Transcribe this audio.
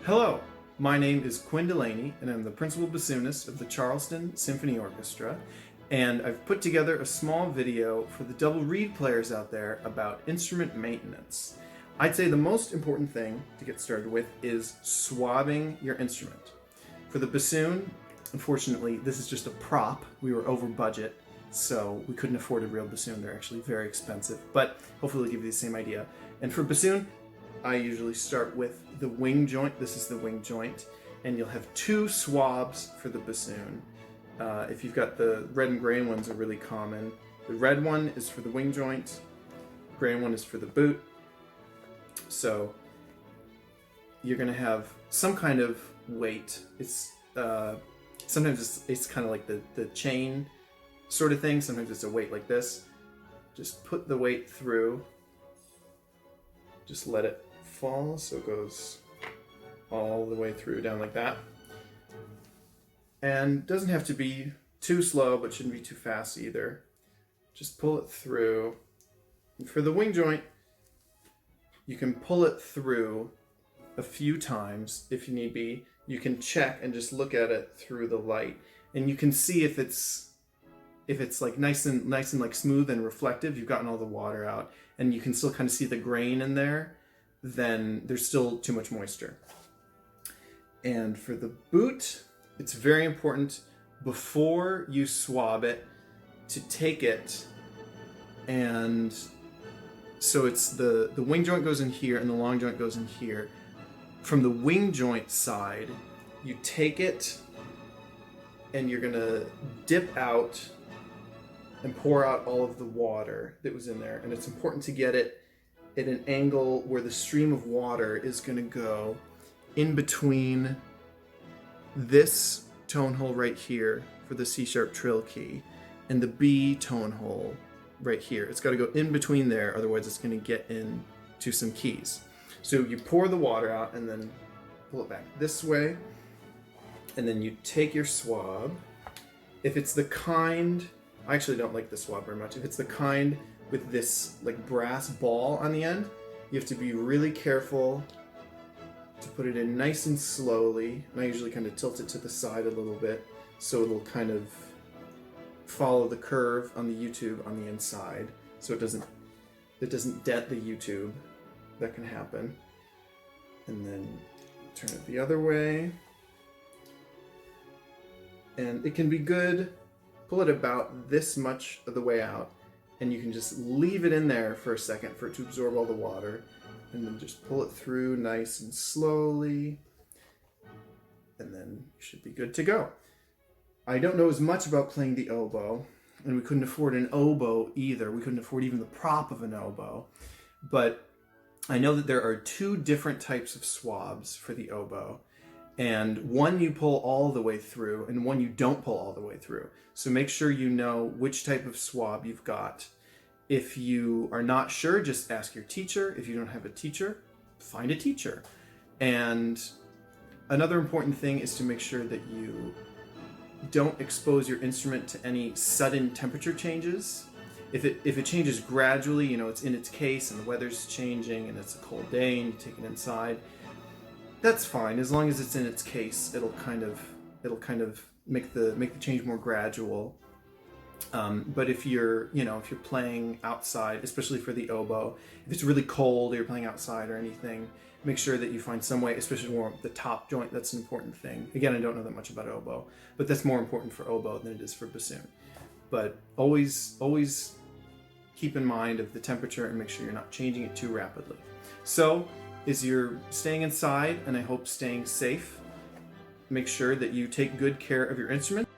Hello, my name is Quinn Delaney, and I'm the principal bassoonist of the Charleston Symphony Orchestra, and I've put together a small video for the double reed players out there about instrument maintenance. I'd say the most important thing to get started with is swabbing your instrument. For the bassoon, unfortunately, this is just a prop. We were over budget, so we couldn't afford a real bassoon. They're actually very expensive, but hopefully it'll give you the same idea. And for bassoon, I usually start with the wing joint. This is the wing joint, and you'll have two swabs for the bassoon. If you've got the red and gray ones are really common. The red one is for the wing joint, gray one is for the boot. So you're gonna have some kind of weight. It's sometimes it's kind of like the chain sort of thing. Sometimes it's a weight like this. Just put the weight through. Just let it fall so it goes all the way through down like that. And doesn't have to be too slow, but shouldn't be too fast either. Just pull it through. And for the wing joint, you can pull it through a few times if you need be. You can check and just look at it through the light, and you can see if it's like nice and like smooth and reflective. You've gotten all the water out, and you can still kind of see the grain in there. Then there's still too much moisture. And for the boot, it's very important before you swab it to take it, and so it's the wing joint goes in here and the long joint goes in here. From the wing joint side, you take it and you're gonna dip out and pour out all of the water that was in there. And it's important to get it at an angle where the stream of water is gonna go in between this tone hole right here for the C sharp trill key and the B tone hole right here. It's got to go in between there, otherwise it's going to get into some keys. So you pour the water out and then pull it back this way, and then you take your swab. If it's the kind, I actually don't like the swab very much. If it's the kind with this like brass ball on the end, you have to be really careful to put it in nice and slowly. And I usually kind of tilt it to the side a little bit so it'll kind of follow the curve on the U-tube on the inside, so it doesn't dent the U-tube. That can happen. And then turn it the other way. And it can be good, pull it about this much of the way out, and you can just leave it in there for a second for it to absorb all the water, and then just pull it through nice and slowly, and then you should be good to go. I don't know as much about playing the oboe, and we couldn't afford an oboe either. We couldn't afford even the prop of an oboe, but I know that there are two different types of swabs for the oboe, and one you pull all the way through and one you don't pull all the way through. So make sure you know which type of swab you've got. If you are not sure, just ask your teacher. If you don't have a teacher, find a teacher. And another important thing is to make sure that you don't expose your instrument to any sudden temperature changes. If it changes gradually, you know, it's in its case and the weather's changing and it's a cold day and you take it inside, that's fine. As long as it's in its case, it'll kind of make the change more gradual. But if you're playing outside, especially for the oboe, if it's really cold or you're playing outside or anything, make sure that you find some way, especially more the top joint. That's an important thing. Again, I don't know that much about oboe, but that's more important for oboe than it is for bassoon. But always keep in mind of the temperature and make sure you're not changing it too rapidly. So as you're staying inside, and I hope staying safe, make sure that you take good care of your instrument.